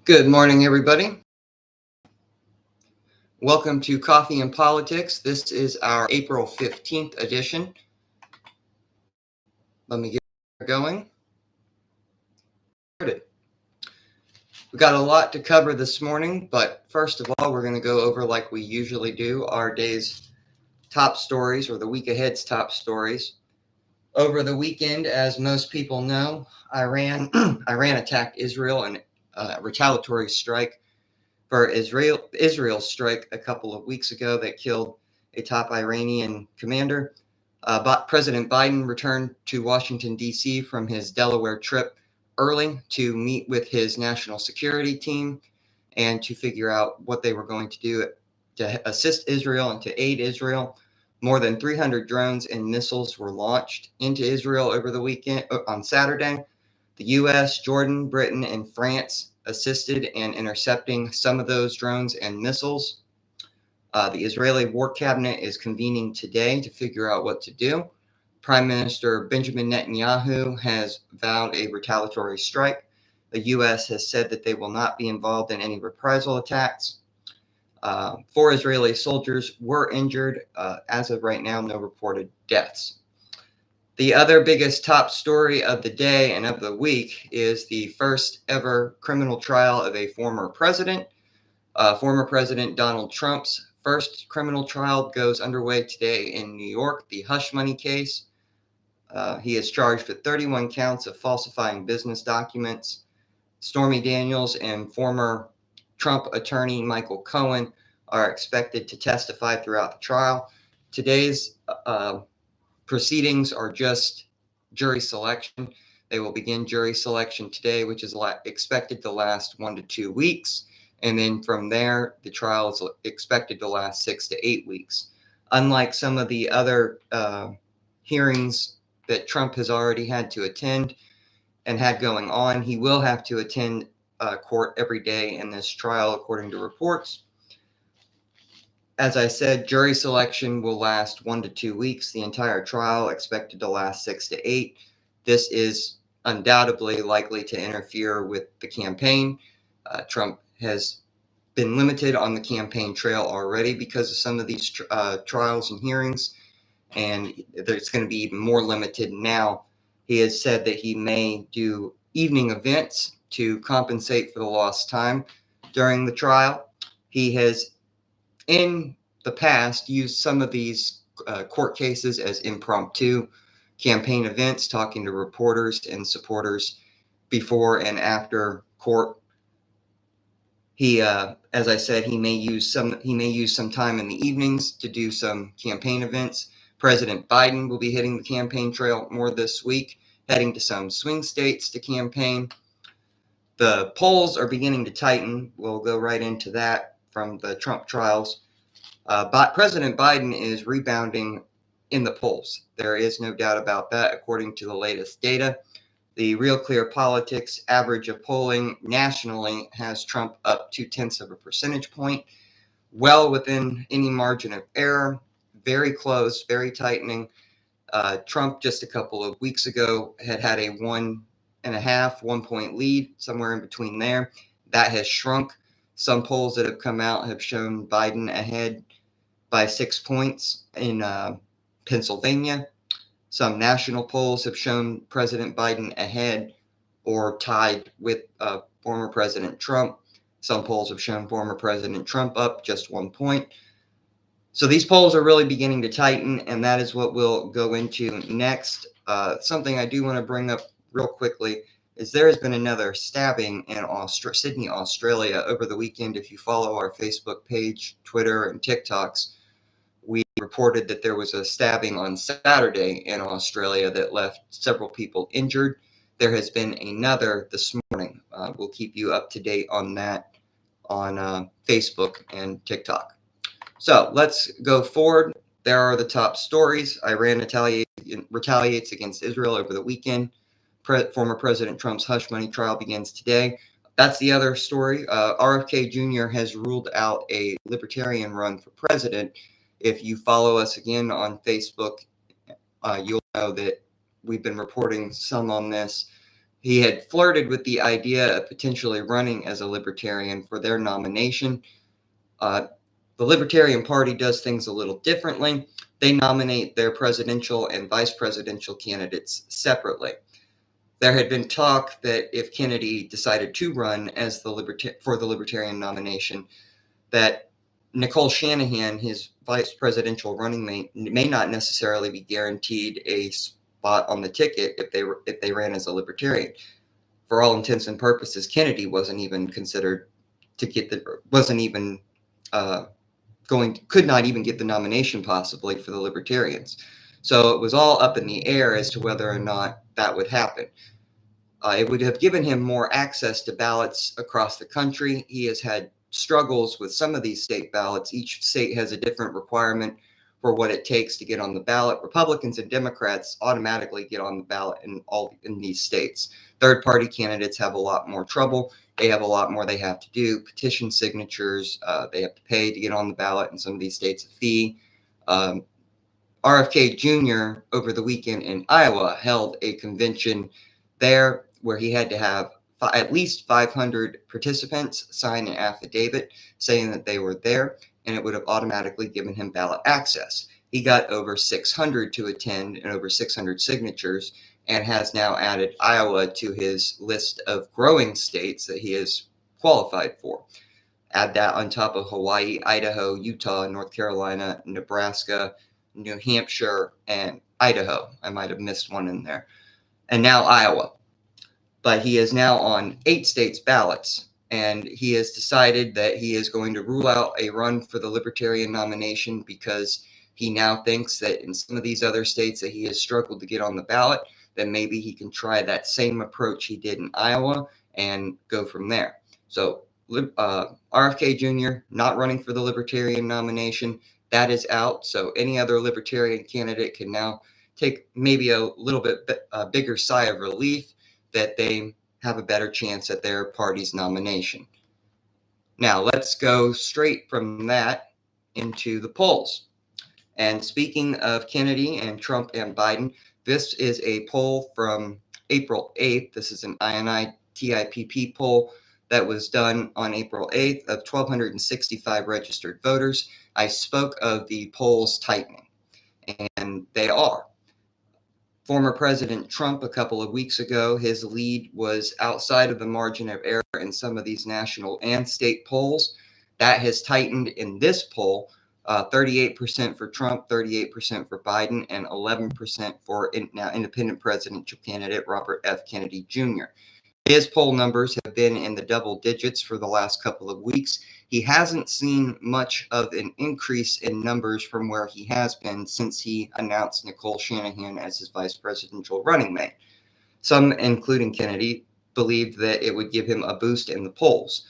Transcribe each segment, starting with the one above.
Good morning, everybody. Welcome to Coffee and Politics. This is our April 15th edition. Let me get going. We've got a lot to cover this morning, but first of all, we're going to go over, like we usually do, our day's top stories or the week ahead's top stories. Over the weekend, as most people know, Iran attacked Israel in a retaliatory strike for Israel's strike a couple of weeks ago that killed a top Iranian commander. President Biden returned to Washington, D.C. from his Delaware trip early to meet with his national security team and to figure out what they were going to do to assist Israel and to aid Israel. More than 300 drones and missiles were launched into Israel over the weekend on Saturday. The U.S., Jordan, Britain, and France assisted in intercepting some of those drones and missiles. The Israeli War Cabinet is convening today to figure out what to do. Prime Minister Benjamin Netanyahu has vowed a retaliatory strike. The U.S. has said that they will not be involved in any reprisal attacks. 4 Israeli soldiers were injured. As of right now, no reported deaths. The other biggest top story of the day and of the week is the first ever criminal trial of a former president. Former President Donald Trump's first criminal trial goes underway today in New York, the hush money case. He is charged with 31 counts of falsifying business documents. Stormy Daniels and former Trump attorney Michael Cohen are expected to testify throughout the trial. Today's proceedings are just jury selection. They will begin jury selection today, which is expected to last 1 to 2 weeks. And then from there, the trial is expected to last 6 to 8 weeks. Unlike some of the other hearings that Trump has already had to attend and had going on, he will have to attend court every day in this trial, according to reports. As I said, jury selection will last 1 to 2 weeks. The entire trial expected to last 6 to 8. This is undoubtedly likely to interfere with the campaign. Trump has been limited on the campaign trail already because of some of these trials and hearings, and it's going to be even more limited now. He has said that he may do evening events to compensate for the lost time during the trial. He has in the past used some of these court cases as impromptu campaign events, talking to reporters and supporters before and after court. He, as I said, he may use some time in the evenings to do some campaign events. President Biden will be hitting the campaign trail more this week, heading to some swing states to campaign. The polls are beginning to tighten. We'll go right into that from the Trump trials. But President Biden is rebounding in the polls. There is no doubt about that, according to the latest data. The Real Clear Politics average of polling nationally has Trump up 0.2 of a percentage point, well within any margin of error, very close, very tightening. Trump just a couple of weeks ago had a 1 point lead, somewhere in between there. That has shrunk. Some polls that have come out have shown Biden ahead by 6 points in Pennsylvania. Some national polls have shown President Biden ahead or tied with former President Trump. Some polls have shown former President Trump up just 1 point. So these polls are really beginning to tighten, and that is what we'll go into next. Something I do want to bring up real quickly is there has been another stabbing in Sydney, Australia over the weekend. If you follow our Facebook page, Twitter, and TikToks, we reported that there was a stabbing on Saturday in Australia that left several people injured. There has been another this morning. We'll keep you up to date on that on Facebook and TikTok. So let's go forward. There are the top stories. Iran retaliates against Israel over the weekend. Former President Trump's hush money trial begins today. That's the other story. RFK Jr. has ruled out a libertarian run for president. If you follow us again on Facebook, you'll know that we've been reporting some on this. He had flirted with the idea of potentially running as a Libertarian for their nomination. The Libertarian Party does things a little differently. They nominate their presidential and vice presidential candidates separately. There had been talk that if Kennedy decided to run as for the Libertarian nomination, that Nicole Shanahan, his vice presidential running mate, may not necessarily be guaranteed a spot on the ticket if they ran as a Libertarian. For all intents and purposes, Kennedy wasn't even considered to get wasn't even could not even get the nomination possibly for the Libertarians. So it was all up in the air as to whether or not that would happen. It would have given him more access to ballots across the country. He has had struggles with some of these state ballots. Each state has a different requirement for what it takes to get on the ballot. Republicans and Democrats automatically get on the ballot in these states. Third party candidates have a lot more trouble. They have a lot more they have to do. Petition signatures, they have to pay to get on the ballot in some of these states, a fee. RFK Jr. over the weekend in Iowa held a convention there where he had to have at least 500 participants sign an affidavit saying that they were there, and it would have automatically given him ballot access. He got over 600 to attend and over 600 signatures, and has now added Iowa to his list of growing states that he is qualified for. Add that on top of Hawaii, Idaho, Utah, North Carolina, Nebraska, New Hampshire, and Idaho. I might have missed one in there. And now Iowa. But he is now on 8 states' ballots, and he has decided that he is going to rule out a run for the Libertarian nomination because he now thinks that in some of these other states that he has struggled to get on the ballot, that maybe he can try that same approach he did in Iowa and go from there. So RFK Jr. not running for the Libertarian nomination, that is out. So any other Libertarian candidate can now take maybe a little bit bigger sigh of relief that they have a better chance at their party's nomination. Now, let's go straight from that into the polls. And speaking of Kennedy and Trump and Biden, this is a poll from April 8th. This is an INI TIPP poll that was done on April 8th of 1,265 registered voters. I spoke of the polls tightening, and they are. Former President Trump, a couple of weeks ago, his lead was outside of the margin of error in some of these national and state polls. That has tightened in this poll, 38% for Trump, 38% for Biden, and 11% for now independent presidential candidate Robert F. Kennedy Jr. His poll numbers have been in the double digits for the last couple of weeks. He hasn't seen much of an increase in numbers from where he has been since he announced Nicole Shanahan as his vice presidential running mate. Some, including Kennedy, believed that it would give him a boost in the polls.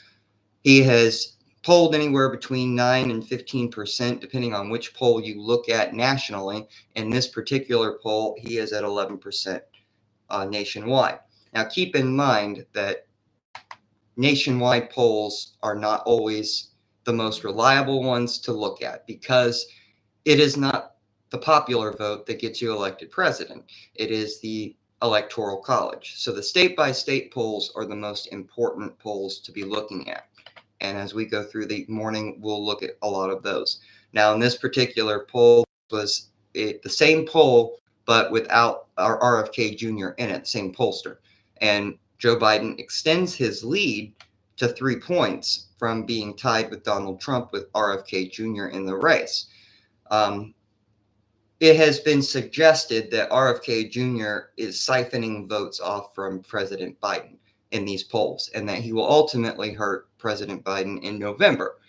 He has polled anywhere between 9 and 15%, depending on which poll you look at nationally. In this particular poll, he is at 11% nationwide. Now, keep in mind that nationwide polls are not always the most reliable ones to look at because it is not the popular vote that gets you elected president. It is the Electoral College. So the state-by-state polls are the most important polls to be looking at. And as we go through the morning, we'll look at a lot of those. Now, in this particular poll, was the same poll, but without our RFK Jr. in it, same pollster. And Joe Biden extends his lead to 3 points from being tied with Donald Trump with RFK Jr. in the race. It has been suggested that RFK Jr. is siphoning votes off from President Biden in these polls, and that he will ultimately hurt President Biden in November.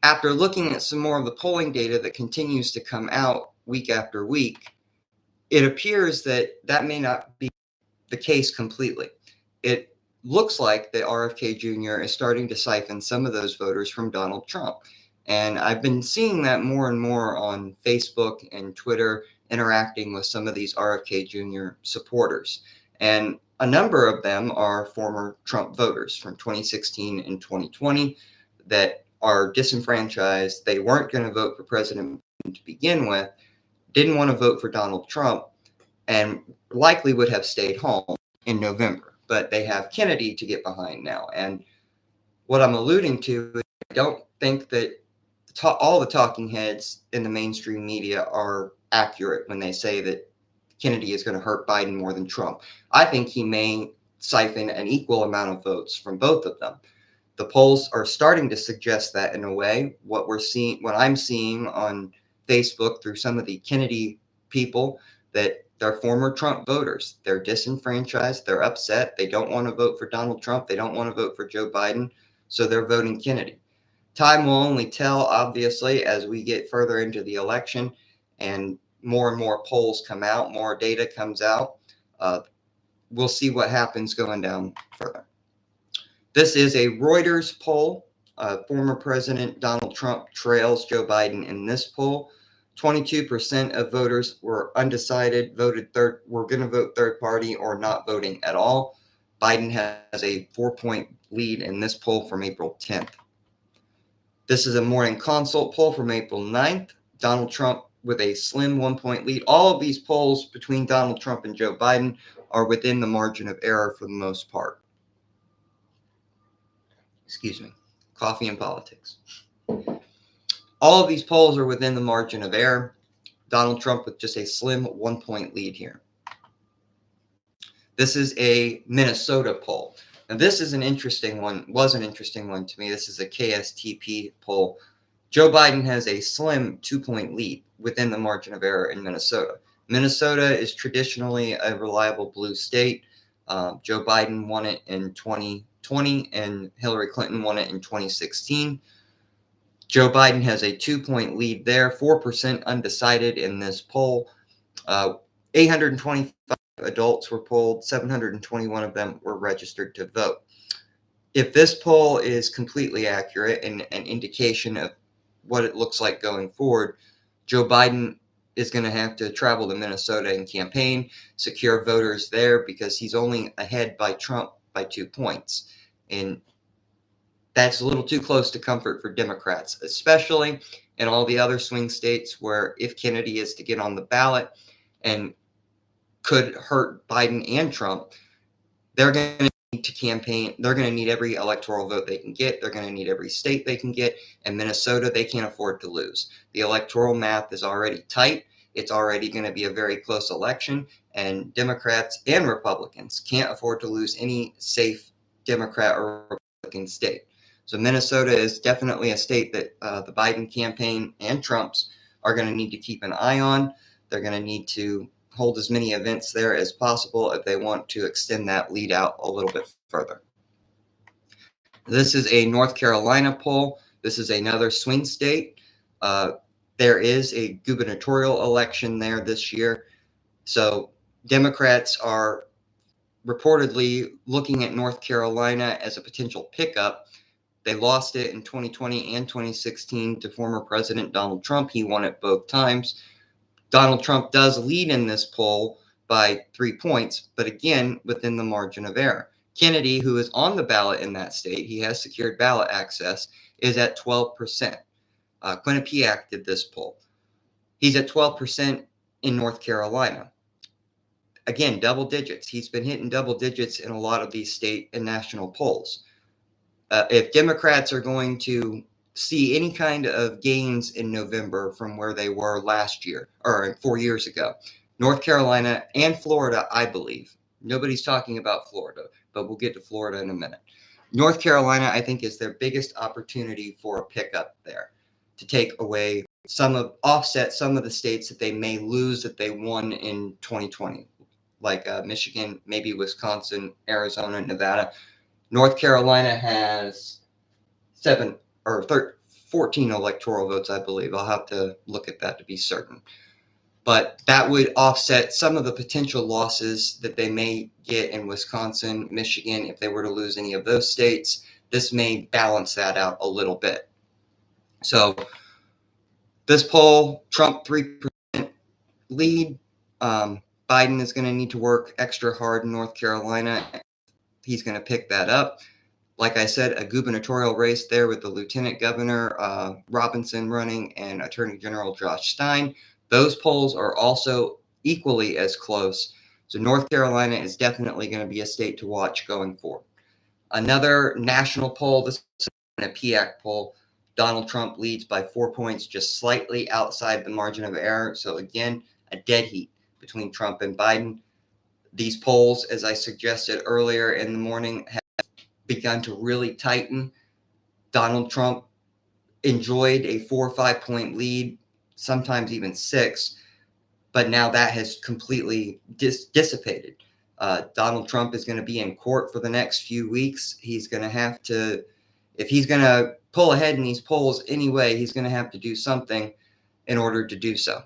After looking at some more of the polling data that continues to come out week after week, it appears that that may not be the case completely. It looks like that RFK Jr. is starting to siphon some of those voters from Donald Trump. And I've been seeing that more and more on Facebook and Twitter, interacting with some of these RFK Jr. supporters. And a number of them are former Trump voters from 2016 and 2020 that are disenfranchised. They weren't going to vote for President Biden to begin with, didn't want to vote for Donald Trump, and likely would have stayed home in November, but they have Kennedy to get behind now. And what I'm alluding to is I don't think that all the talking heads in the mainstream media are accurate when they say that Kennedy is going to hurt Biden more than Trump. I think he may siphon an equal amount of votes from both of them. The polls are starting to suggest that in a way. What I'm seeing on Facebook through some of the Kennedy people, that they're former Trump voters. They're disenfranchised. They're upset. They don't want to vote for Donald Trump. They don't want to vote for Joe Biden. So they're voting Kennedy. Time will only tell, obviously, as we get further into the election and more polls come out, more data comes out. We'll see what happens going down further. This is a Reuters poll. Former President Donald Trump trails Joe Biden in this poll. 22% of voters were undecided, were going to vote third party or not voting at all. Biden has a 4-point lead in this poll from April 10th. This is a Morning Consult poll from April 9th. Donald Trump with a slim 1-point lead. All of these polls between Donald Trump and Joe Biden are within the margin of error for the most part. Excuse me. Coffee and politics. All of these polls are within the margin of error. Donald Trump with just a slim 1-point lead here. This is a Minnesota poll. Now, this is an interesting one, was an interesting one to me. This is a KSTP poll. Joe Biden has a slim 2-point lead within the margin of error in Minnesota. Minnesota is traditionally a reliable blue state. Joe Biden won it in 2020 and Hillary Clinton won it in 2016. Joe Biden has a 2-point lead there, 4% undecided in this poll. 825 adults were polled, 721 of them were registered to vote. If this poll is completely accurate and an indication of what it looks like going forward, Joe Biden is going to have to travel to Minnesota and campaign, secure voters there, because he's only ahead by Trump by 2 points. And that's a little too close to comfort for Democrats, especially in all the other swing states where if Kennedy is to get on the ballot and could hurt Biden and Trump, they're going to need to campaign. They're going to need every electoral vote they can get. They're going to need every state they can get. And Minnesota, they can't afford to lose. The electoral math is already tight. It's already going to be a very close election. And Democrats and Republicans can't afford to lose any safe Democrat or Republican state. So Minnesota is definitely a state that the Biden campaign and Trump's are going to need to keep an eye on. They're going to need to hold as many events there as possible if they want to extend that lead out a little bit further. This is a North Carolina poll. This is another swing state. There is a gubernatorial election there this year. So Democrats are reportedly looking at North Carolina as a potential pickup. They lost it in 2020 and 2016 to former President Donald Trump. He won it both times. Donald Trump does lead in this poll by 3 points, but again, within the margin of error. Kennedy, who is on the ballot in that state, he has secured ballot access, is at 12%. Quinnipiac did this poll. He's at 12% in North Carolina. Again, double digits. He's been hitting double digits in a lot of these state and national polls. If Democrats are going to see any kind of gains in November from where they were last year or 4 years ago, North Carolina and Florida, I believe. Nobody's talking about Florida, but we'll get to Florida in a minute. North Carolina, I think, is their biggest opportunity for a pickup there to take away offset some of the states that they may lose that they won in 2020, like Michigan, maybe Wisconsin, Arizona, Nevada. North Carolina has 14 electoral votes, I believe. I'll have to look at that to be certain. But that would offset some of the potential losses that they may get in Wisconsin, Michigan, if they were to lose any of those states. This may balance that out a little bit. So this poll, Trump 3% lead. Biden is going to need to work extra hard in North Carolina. He's going to pick that up. Like I said, a gubernatorial race there with the Lieutenant Governor Robinson running and Attorney General Josh Stein. Those polls are also equally as close. So North Carolina is definitely going to be a state to watch going forward. Another national poll, this is a PIAC poll. Donald Trump leads by 4 points, just slightly outside the margin of error. So again, a dead heat between Trump and Biden. These polls, as I suggested earlier in the morning, have begun to really tighten. Donald Trump enjoyed a 4 or 5 point lead, sometimes even 6, but now that has completely dissipated. Donald Trump is going to be in court for the next few weeks. He's going to have to, if he's going to pull ahead in these polls anyway, he's going to have to do something in order to do so.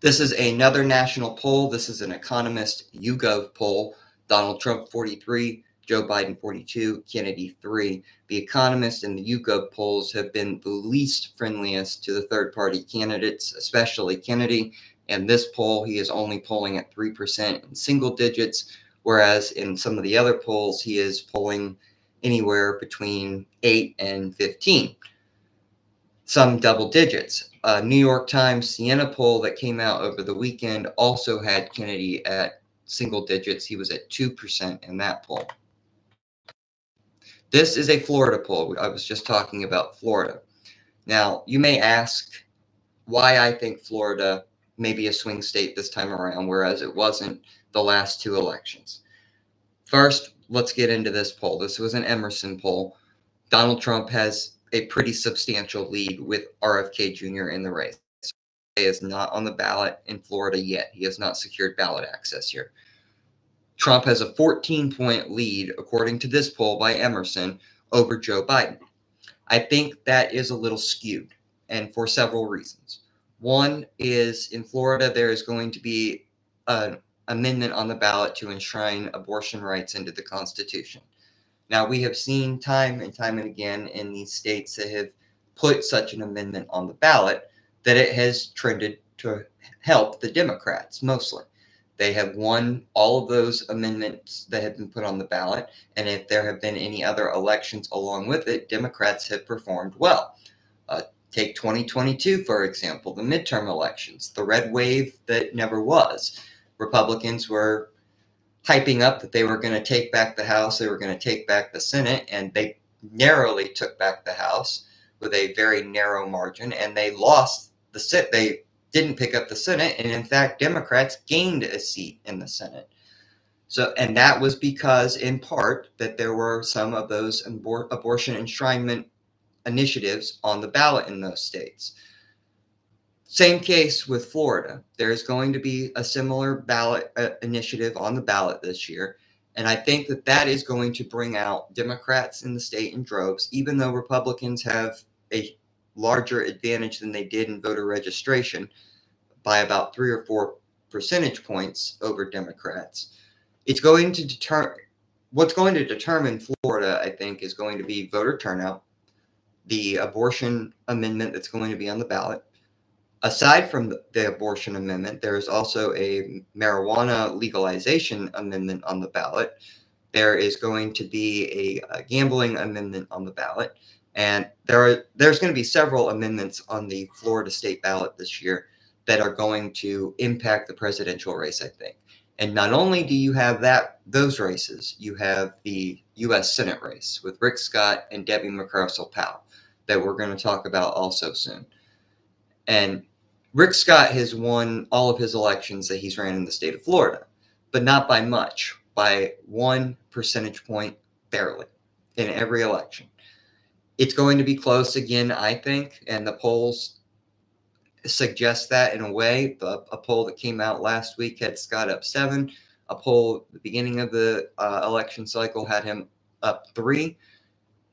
This is another national poll. This is an Economist YouGov poll. Donald Trump 43, Joe Biden 42, Kennedy 3. The Economist and the YouGov polls have been the least friendliest to the third-party candidates, especially Kennedy. And this poll, he is only polling at 3% in single digits, whereas in some of the other polls, he is polling anywhere between 8 and 15, some double digits. New York Times Siena poll that came out over the weekend also had Kennedy at single digits. He was at 2% in that poll. This is a Florida poll. I was just talking about Florida. Now, you may ask why I think Florida may be a swing state this time around, whereas it wasn't the last 2 elections. First, let's get into this poll. This was an Emerson poll. Donald Trump has a pretty substantial lead with RFK Jr. in the race. He is not on the ballot in Florida yet. He has not secured ballot access here. Trump has a 14-point lead, according to this poll by Emerson, over Joe Biden. I think that is a little skewed, and for several reasons. One is in Florida, there is going to be an amendment on the ballot to enshrine abortion rights into the Constitution. Now, we have seen time and time and again in these states that have put such an amendment on the ballot that it has trended to help the Democrats mostly. They have won all of those amendments that have been put on the ballot, and if there have been any other elections along with it, Democrats have performed well. Take 2022, for example, the midterm elections, the red wave that never was. Republicans were hyping up that they were going to take back the House, they were going to take back the Senate, and they narrowly took back the House with a very narrow margin, and they lost the Senate. They didn't pick up the Senate, and in fact, Democrats gained a seat in the Senate. So, and that was because, in part, that there were some of those abortion enshrinement initiatives on the ballot in those states. Same case with Florida. There's going to be a similar ballot initiative on the ballot this year. And I think that that is going to bring out Democrats in the state in droves, even though Republicans have a larger advantage than they did in voter registration by about 3 or 4 percentage points over Democrats. It's going to what's going to determine Florida, I think, is going to be voter turnout, the abortion amendment that's going to be on the ballot. Aside from the abortion amendment, there is also a marijuana legalization amendment on the ballot. There is going to be a gambling amendment on the ballot. And there's going to be several amendments on the Florida state ballot this year that are going to impact the presidential race, I think. And not only do you have those races, you have the U.S. Senate race with Rick Scott and Debbie McChrystal-Powell that we're going to talk about also soon. And Rick Scott has won all of his elections that he's ran in the state of Florida, but not by much, by 1 percentage point barely in every election. It's going to be close again, I think, and the polls suggest that in a way. A poll that came out last week had Scott up 7. A poll at the beginning of the election cycle had him up 3.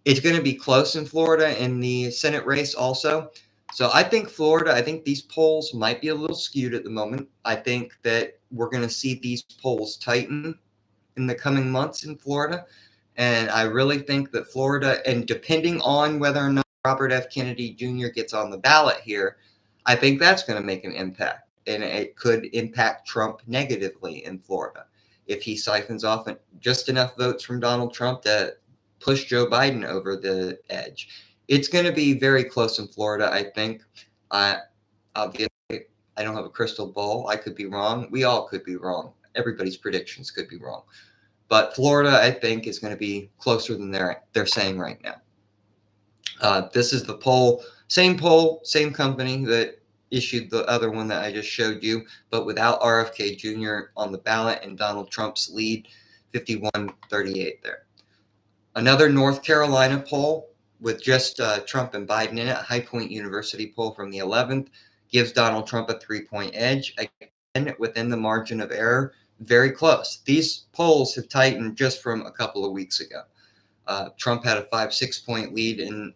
It's going to be close in Florida in the Senate race also. So I think Florida, I think these polls might be a little skewed at the moment. I think that we're going to see these polls tighten in the coming months in Florida. And I really think that Florida, and depending on whether or not Robert F. Kennedy Jr. gets on the ballot here, I think that's going to make an impact. And it could impact Trump negatively in Florida if he siphons off just enough votes from Donald Trump to push Joe Biden over the edge. It's going to be very close in Florida, I think. Obviously, I don't have a crystal ball. I could be wrong. We all could be wrong. Everybody's predictions could be wrong. But Florida, I think, is going to be closer than they're saying right now. This is the poll, same company that issued the other one that I just showed you, but without RFK Jr. on the ballot and Donald Trump's lead, 51-38 there. Another North Carolina poll with just Trump and Biden in it, a High Point University poll from the 11th, gives Donald Trump a 3-point edge, again, within the margin of error, very close. These polls have tightened just from a couple of weeks ago. Trump had a 5-6 point lead in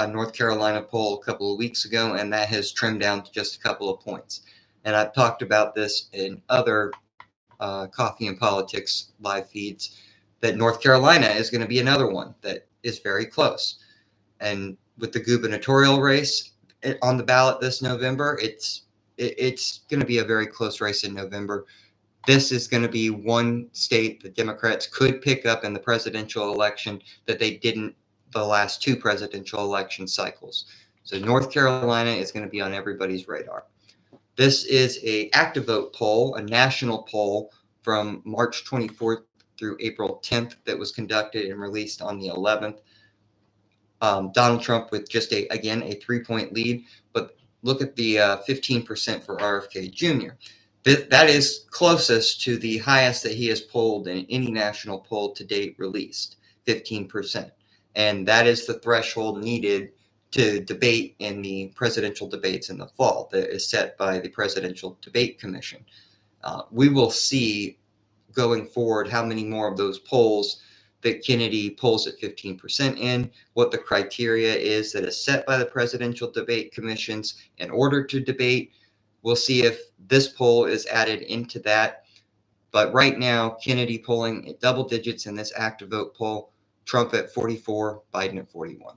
North Carolina poll a couple of weeks ago, and that has trimmed down to just a couple of points. And I've talked about this in other Coffee and Politics live feeds, that North Carolina is going to be another one that is very close. And with the gubernatorial race on the ballot this November, it's going to be a very close race in November. This is going to be one state the Democrats could pick up in the presidential election that they didn't the last two presidential election cycles. So North Carolina is going to be on everybody's radar. This is a ActiVote poll, a national poll from March 24th through April 10th that was conducted and released on the 11th. Donald Trump with just a 3-point lead, but look at the 15% for RFK Jr. That is closest to the highest that he has polled in any national poll to date released, 15%. And that is the threshold needed to debate in the presidential debates in the fall that is set by the Presidential Debate Commission. We will see going forward how many more of those polls that Kennedy polls at 15% in, what the criteria is that is set by the Presidential Debate Commissions in order to debate. We'll see if this poll is added into that. But right now, Kennedy polling at double digits in this ActiVote poll, Trump at 44, Biden at 41.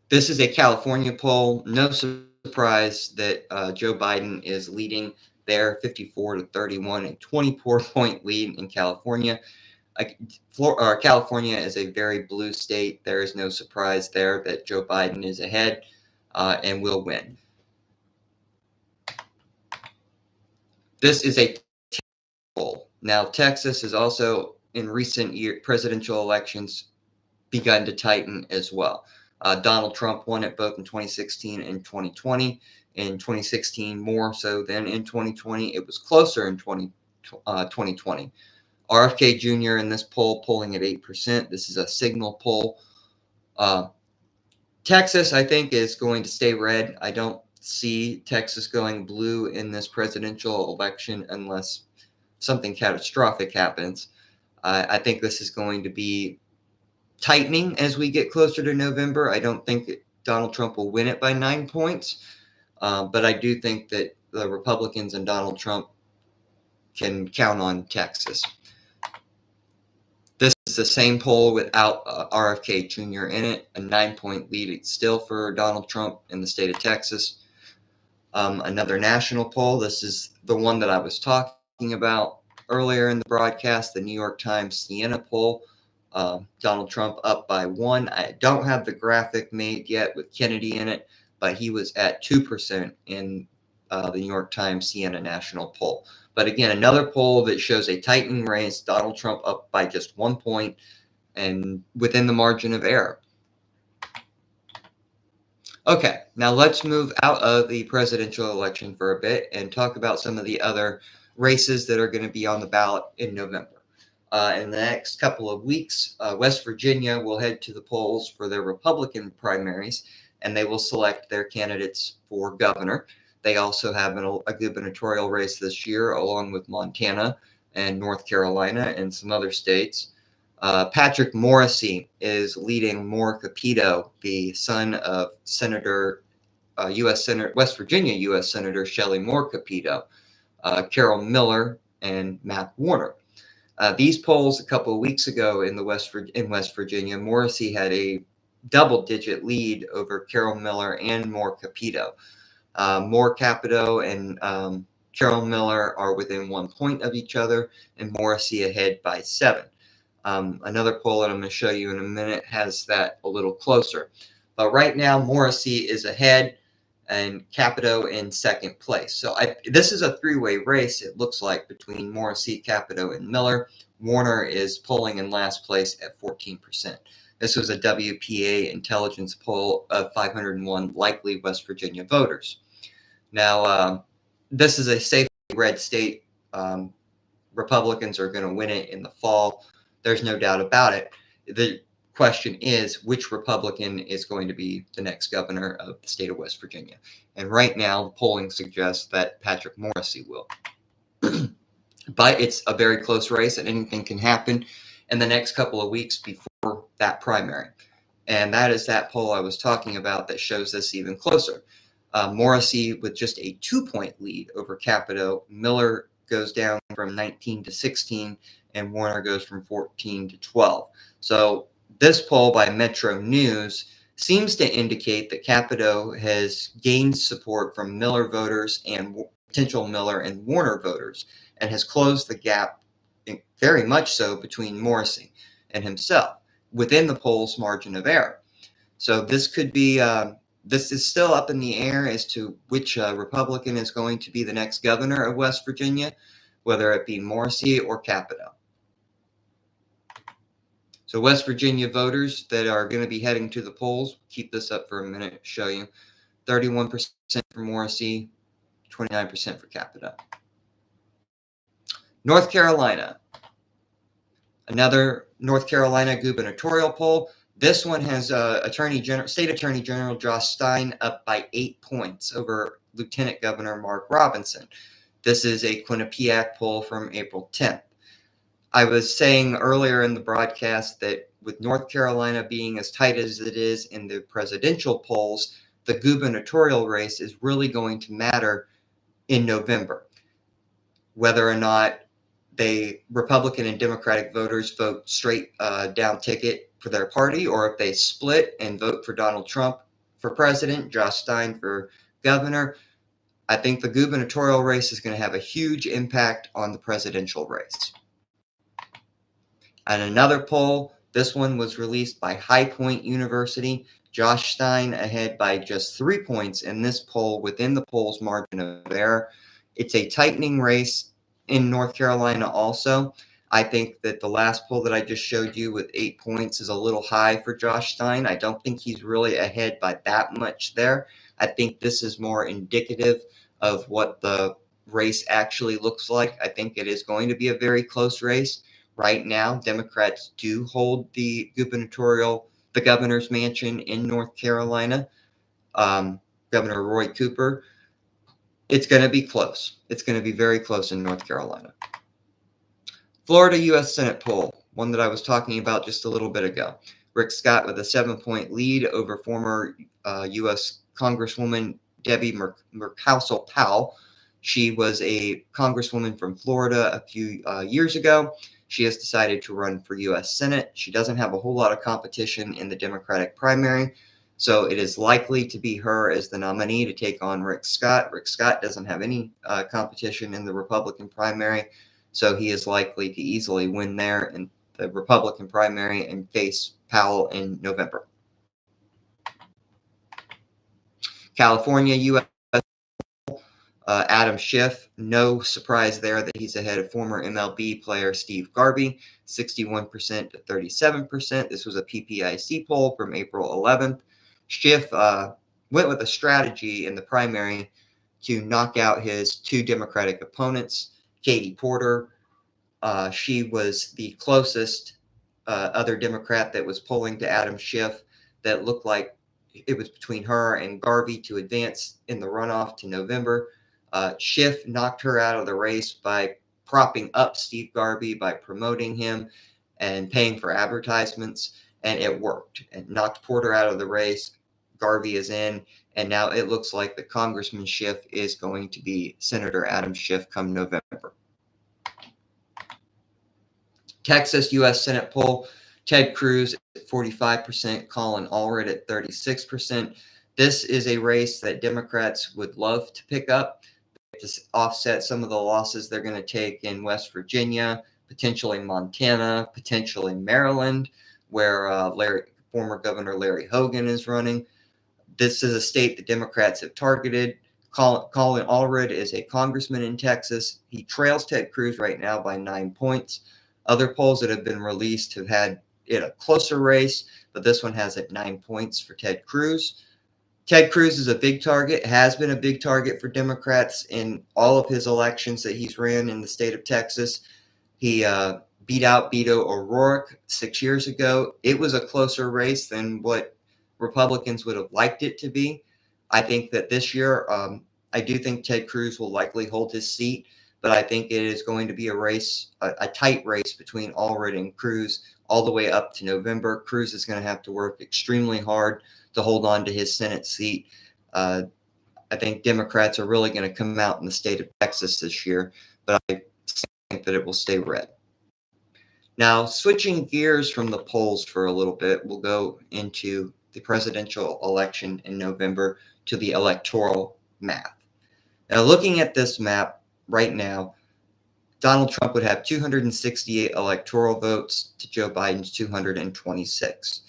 This is a California poll. No surprise that Joe Biden is leading there, 54-31, a 24-point lead in California. California is a very blue state. There is no surprise there that Joe Biden is ahead and will win. This is a poll. Now, Texas has also, in recent presidential elections, begun to tighten as well. Donald Trump won it both in 2016 and 2020. In 2016, more so than in 2020. It was closer in 2020. RFK Jr. in this poll polling at 8%. This is a signal poll. Texas, I think, is going to stay red. I don't see Texas going blue in this presidential election unless something catastrophic happens. I think this is going to be tightening as we get closer to November. I don't think Donald Trump will win it by 9 points, but I do think that the Republicans and Donald Trump can count on Texas. This is the same poll without RFK Jr. in it, a 9-point lead still for Donald Trump in the state of Texas. Another national poll. This is the one that I was talking about earlier in the broadcast, the New York Times Siena poll. Donald Trump up by 1. I don't have the graphic made yet with Kennedy in it, but he was at 2% in the New York Times Siena national poll. But again, another poll that shows a tightening race, Donald Trump up by just 1 point and within the margin of error. Okay, now let's move out of the presidential election for a bit and talk about some of the other races that are going to be on the ballot in November. In the next couple of weeks, West Virginia will head to the polls for their Republican primaries, and they will select their candidates for governor. They also have a gubernatorial race this year, along with Montana and North Carolina and some other states. Patrick Morrisey is leading Moore Capito, the son of West Virginia U.S. Senator Shelley Moore Capito, Carol Miller, and Matt Warner. These polls a couple of weeks ago in West Virginia, Morrisey had a double-digit lead over Carol Miller and Moore Capito. Moore Capito and Carol Miller are within 1 point of each other, and Morrisey ahead by 7. Another poll that I'm going to show you in a minute has that a little closer. But right now, Morrisey is ahead. and Capito in second place. So this is a three-way race, it looks like, between Morrissey, Capito, and Miller. Warner is polling in last place at 14%. This was a WPA intelligence poll of 501 likely West Virginia voters. Now, this is a safely red state. Republicans are going to win it in the fall. There's no doubt about it. The question is, which Republican is going to be the next governor of the state of West Virginia? And right now, the polling suggests that Patrick Morrissey will. But it's a very close race, and anything can happen in the next couple of weeks before that primary. And that is that poll I was talking about that shows this even closer. Morrissey with just a 2-point lead over Capito. Miller goes down from 19 to 16, and Warner goes from 14 to 12. So this poll by Metro News seems to indicate that Capito has gained support from Miller voters and potential Miller and Warner voters, and has closed the gap very much so between Morrissey and himself within the poll's margin of error. So this could be, this is still up in the air as to which Republican is going to be the next governor of West Virginia, whether it be Morrissey or Capito. So West Virginia voters that are going to be heading to the polls, keep this up for a minute, show you 31% for Morrissey, 29% for Capito. North Carolina, another North Carolina gubernatorial poll. This one has State Attorney General Josh Stein up by 8 points over Lieutenant Governor Mark Robinson. This is a Quinnipiac poll from April 10th. I was saying earlier in the broadcast that with North Carolina being as tight as it is in the presidential polls, the gubernatorial race is really going to matter in November. Whether or not Republican and Democratic voters vote straight down ticket for their party, or if they split and vote for Donald Trump for president, Josh Stein for governor, I think the gubernatorial race is going to have a huge impact on the presidential race. And another poll, this one was released by High Point University. Josh Stein ahead by just 3 points in this poll within the poll's margin of error. It's a tightening race in North Carolina also. I think that the last poll that I just showed you with 8 points is a little high for Josh Stein. I don't think he's really ahead by that much there. I think this is more indicative of what the race actually looks like. I think it is going to be a very close race. Right now, Democrats do hold the governor's mansion in North Carolina. Governor Roy Cooper. It's going to be close. It's going to be very close in North Carolina. Florida U.S. Senate poll, one that I was talking about just a little bit ago. Rick Scott with a 7-point lead over former U.S. Congresswoman Debbie Murkowski Powell. She was a congresswoman from Florida a few years ago. She has decided to run for U.S. Senate. She doesn't have a whole lot of competition in the Democratic primary, so it is likely to be her as the nominee to take on Rick Scott. Rick Scott doesn't have any competition in the Republican primary, so he is likely to easily win there in the Republican primary and face Powell in November. California, U.S. Adam Schiff, no surprise there that he's ahead of former MLB player Steve Garvey, 61% to 37%. This was a PPIC poll from April 11th. Schiff went with a strategy in the primary to knock out his 2 Democratic opponents. Katie Porter, she was the closest other Democrat that was polling to Adam Schiff that looked like it was between her and Garvey to advance in the runoff to November. Schiff knocked her out of the race by propping up Steve Garvey, by promoting him and paying for advertisements, and it worked. And knocked Porter out of the race. Garvey is in, and now it looks like the Congressman Schiff is going to be Senator Adam Schiff come November. Texas U.S. Senate poll, Ted Cruz at 45%, Colin Allred at 36%. This is a race that Democrats would love to pick up to offset some of the losses they're going to take in West Virginia, potentially Montana, potentially Maryland, where former Governor Larry Hogan is running. This is a state the Democrats have targeted. Colin Allred is a congressman in Texas. He trails Ted Cruz right now by 9 points. Other polls that have been released have had it a closer race, but this one has it 9 points for Ted Cruz. Ted Cruz is a big target, has been a big target for Democrats in all of his elections that he's ran in the state of Texas. He beat out Beto O'Rourke 6 years ago. It was a closer race than what Republicans would have liked it to be. I think that this year, I do think Ted Cruz will likely hold his seat, but I think it is going to be a race, a tight race between Allred and Cruz all the way up to November. Cruz is going to have to work extremely hard to hold on to his Senate seat. I think Democrats are really going to come out in the state of Texas this year, but I think that it will stay red. Now, switching gears from the polls for a little bit, we'll go into the presidential election in November to the electoral map. Now, looking at this map right now, Donald Trump would have 268 electoral votes to Joe Biden's 226.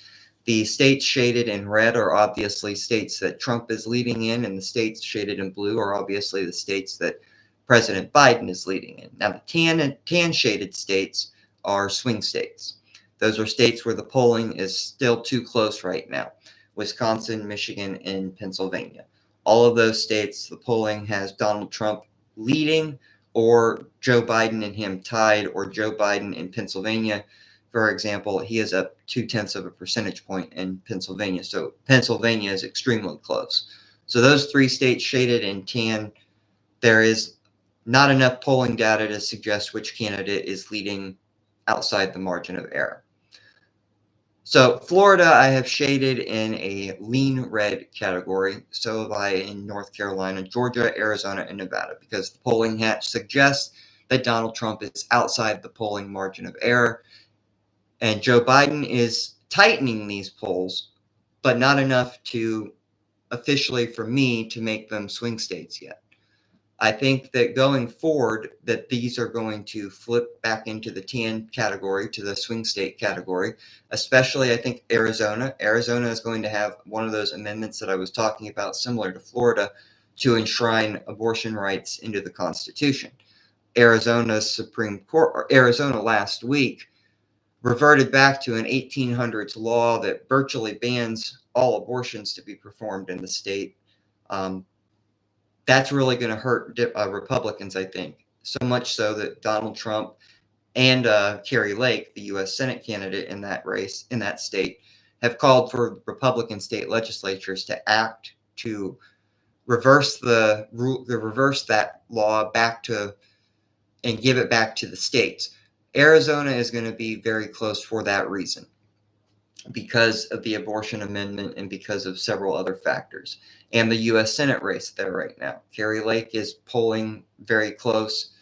The states shaded in red are obviously states that Trump is leading in, and the states shaded in blue are obviously the states that President Biden is leading in. Now, the tan shaded states are swing states. Those are states where the polling is still too close right now. Wisconsin, Michigan, and Pennsylvania. All of those states, the polling has Donald Trump leading, or Joe Biden and him tied, or Joe Biden in Pennsylvania. For example, he is up 0.2 of a percentage point in Pennsylvania. So Pennsylvania is extremely close. So those three states shaded in tan, there is not enough polling data to suggest which candidate is leading outside the margin of error. So Florida, I have shaded in a lean red category. So have I in North Carolina, Georgia, Arizona, and Nevada, because the polling hatch suggests that Donald Trump is outside the polling margin of error. And Joe Biden is tightening these polls, but not enough to officially for me to make them swing states yet. I think that going forward, that these are going to flip back into the tan category, to the swing state category, especially I think Arizona. Arizona is going to have one of those amendments that I was talking about, similar to Florida, to enshrine abortion rights into the Constitution. Arizona's Supreme Court, or Arizona last week, reverted back to an 1800s law that virtually bans all abortions to be performed in the state. That's really going to hurt Republicans, I think, so much so that Donald Trump and Kari Lake, the U.S. Senate candidate in that race, in that state, have called for Republican state legislatures to act to reverse that law back to and give it back to the states. Arizona is going to be very close for that reason, because of the abortion amendment and because of several other factors. And the U.S. Senate race there right now. Kari Lake is polling very close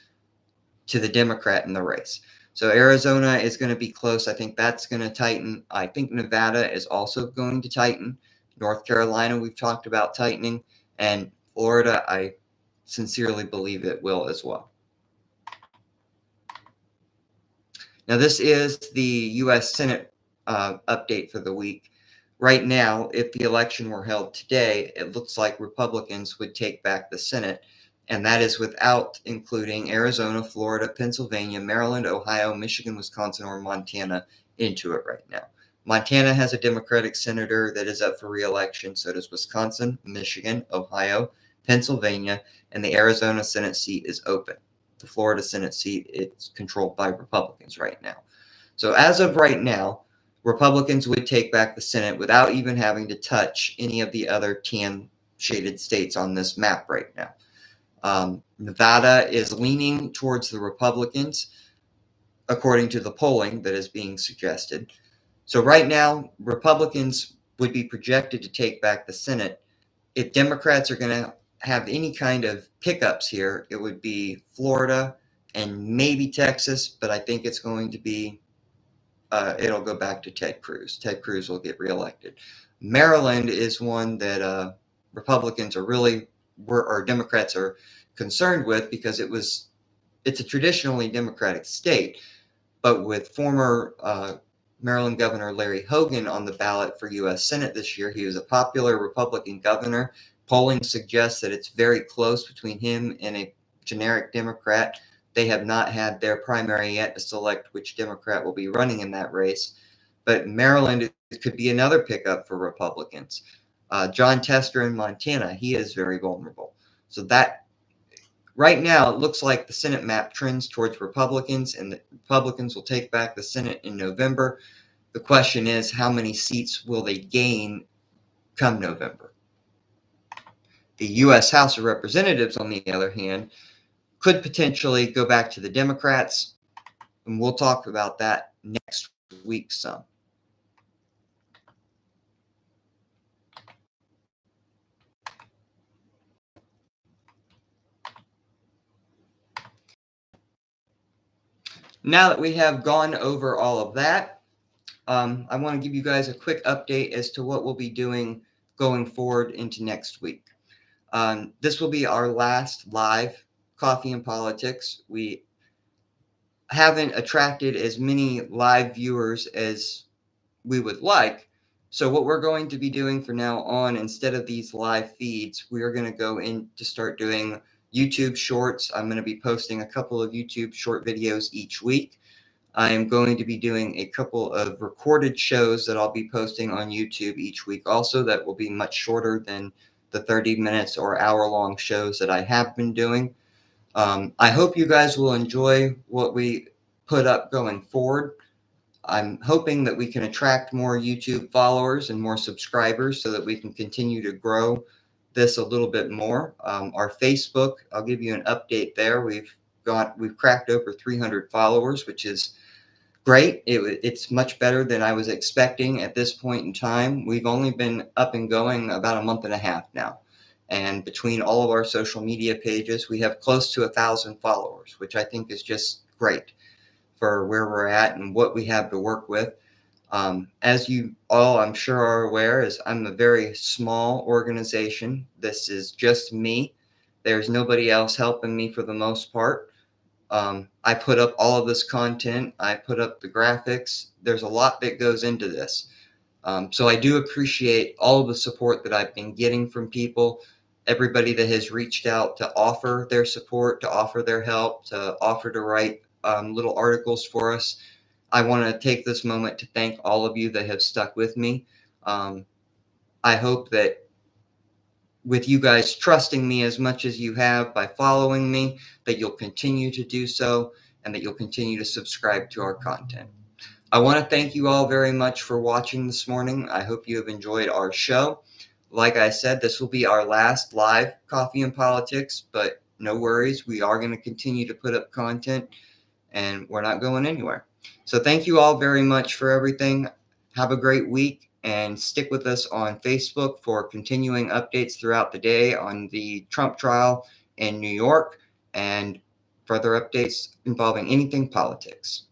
to the Democrat in the race. So Arizona is going to be close. I think that's going to tighten. I think Nevada is also going to tighten. North Carolina, we've talked about tightening. And Florida, I sincerely believe it will as well. Now, this is the U.S. Senate update for the week. Right now, if the election were held today, it looks like Republicans would take back the Senate, and that is without including Arizona, Florida, Pennsylvania, Maryland, Ohio, Michigan, Wisconsin, or Montana into it right now. Montana has a Democratic senator that is up for re-election. So does Wisconsin, Michigan, Ohio, Pennsylvania, and the Arizona Senate seat is open. The Florida Senate seat is controlled by Republicans right now. So as of right now, Republicans would take back the Senate without even having to touch any of the other tan shaded states on this map right now. Nevada is leaning towards the Republicans, according to the polling that is being suggested. So right now, Republicans would be projected to take back the Senate. If Democrats are going to have any kind of pickups here, it would be Florida and maybe Texas, but I think it's going to be, it'll go back to Ted Cruz. Ted Cruz will get reelected. Maryland is one that Republicans are really, or Democrats are concerned with, because it's a traditionally Democratic state, but with former Maryland Governor Larry Hogan on the ballot for U.S. Senate this year. He was a popular Republican governor. Polling suggests that it's very close between him and a generic Democrat. They have not had their primary yet to select which Democrat will be running in that race. But Maryland could be another pickup for Republicans. John Tester in Montana, he is very vulnerable. So that right now it looks like the Senate map trends towards Republicans, and the Republicans will take back the Senate in November. The question is, how many seats will they gain come November? The U.S. House of Representatives, on the other hand, could potentially go back to the Democrats, and we'll talk about that next week some. Now that we have gone over all of that, I want to give you guys a quick update as to what we'll be doing going forward into next week. This will be our last live Coffee and Politics. We haven't attracted as many live viewers as we would like. So what we're going to be doing from now on, instead of these live feeds, we are going to go in to start doing YouTube shorts. I'm going to be posting a couple of YouTube short videos each week. I am going to be doing a couple of recorded shows that I'll be posting on YouTube each week also, that will be much shorter than the 30 minutes or hour-long shows that I have been doing. I hope you guys will enjoy what we put up going forward. I'm hoping that we can attract more YouTube followers and more subscribers so that we can continue to grow this a little bit more. Our Facebook, I'll give you an update there. We've cracked over 300 followers, which is great. It's much better than I was expecting at this point in time. We've only been up and going about a month and a half now. And between all of our social media pages, we have close to 1,000 followers, which I think is just great for where we're at and what we have to work with. As you all, I'm sure, are aware, is I'm a very small organization. This is just me. There's nobody else helping me for the most part. I put up all of this content. I put up the graphics. There's a lot that goes into this. So I do appreciate all of the support that I've been getting from people, everybody that has reached out to offer their support, to offer their help, to offer to write little articles for us. I want to take this moment to thank all of you that have stuck with me. I hope that with you guys trusting me as much as you have by following me, that you'll continue to do so and that you'll continue to subscribe to our content. I want to thank you all very much for watching this morning. I hope you have enjoyed our show. Like I said, this will be our last live Coffee and Politics, but no worries. We are going to continue to put up content and we're not going anywhere. So thank you all very much for everything. Have a great week and stick with us on Facebook for continuing updates throughout the day on the Trump trial in New York and further updates involving anything politics.